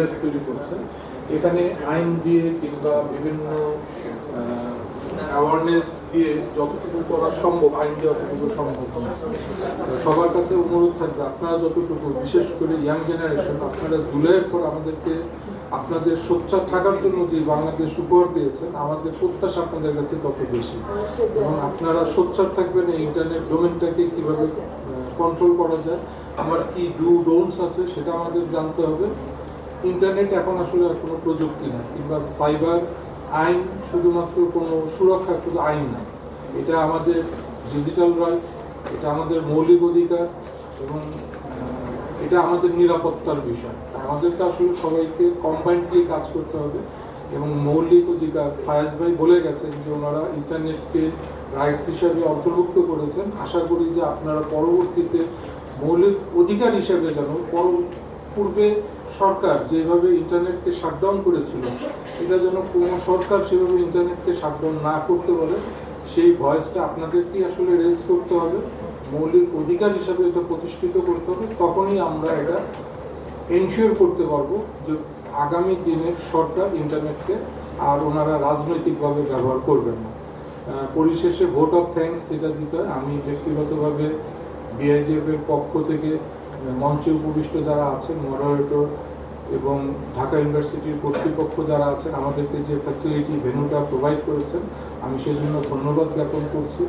Device তৈরি করছে। এখানে আইন দিয়ে কিংবা বিভিন্ন অ্যাওয়ারনেস দিয়ে যতটুকু করা সম্ভব, আইন দিয়ে যতটুকু সম্ভব সবার কাছে অনুরোধ থাকবে, আপনারা যতটুকু, বিশেষ করে ইয়াং জেনারেশন, আপনারা জুলাইয়ের পর আমাদেরকে আপনাদের সোচ্চার থাকার জন্য যে বাংলাদেশ উপহার দিয়েছেন, আমাদের প্রত্যাশা আপনাদের কাছে তত বেশি। এবং আপনারা সোচ্চার থাকবেন এই ইন্টারনেট ডোমেনটাকে কীভাবে কন্ট্রোল করা যায়, আমার কি ডোন্টস আছে সেটা আমাদের জানতে হবে। ইন্টারনেট এখন আসলে কোনো প্রযুক্তি না, কিংবা সাইবার আইন শুধুমাত্র কোনো সুরক্ষা, শুধু আইন না, এটা আমাদের ডিজিটাল রাইট, এটা আমাদের মৌলিক অধিকার এবং এটা আমাদের নিরাপত্তার বিষয়। আমাদেরকে আসলে সবাইকে কম্বাইন্ডলি কাজ করতে হবে। এবং মৌলিক অধিকার, ফায়াজ ভাই বলে গেছেন যে ওনারা ইন্টারনেটকে রাইটস হিসাবে অন্তর্ভুক্ত করেছেন। আশা করি যে আপনারা পরবর্তীতে মৌলিক অধিকার হিসেবে যেন পূর্বে সরকার যেভাবে ইন্টারনেটকে শাটডাউন করেছিল, এটা যেন কোনো সরকার সেভাবে ইন্টারনেটকে শাটডাউন না করতে পারে, সেই ভয়েসটা আপনাদেরকেই আসলে রেজ করতে হবে, মৌলিক অধিকার হিসাবে এটা প্রতিষ্ঠিত করতে হবে। তখনই আমরা এটা এনশিওর করতে পারবো যে আগামী দিনের সরকার ইন্টারনেটকে আর ওনারা রাজনৈতিকভাবে ব্যবহার করবেন না। পরিশেষে ভোট অফ থ্যাঙ্কস এটা দিতে হয়। আমি ব্যক্তিগতভাবে বিআইজিএফ এর পক্ষ থেকে মঞ্চে উপবিষ্ট যারা আছেন, মডারেটর এবং ঢাকা ইউনিভার্সিটির কর্তৃপক্ষ যারা আছেন, আমাদেরকে যে ফ্যাসিলিটি ভেন্যুটা প্রোভাইড করেছেন, আমি সেই জন্য ধন্যবাদ জ্ঞাপন করছি।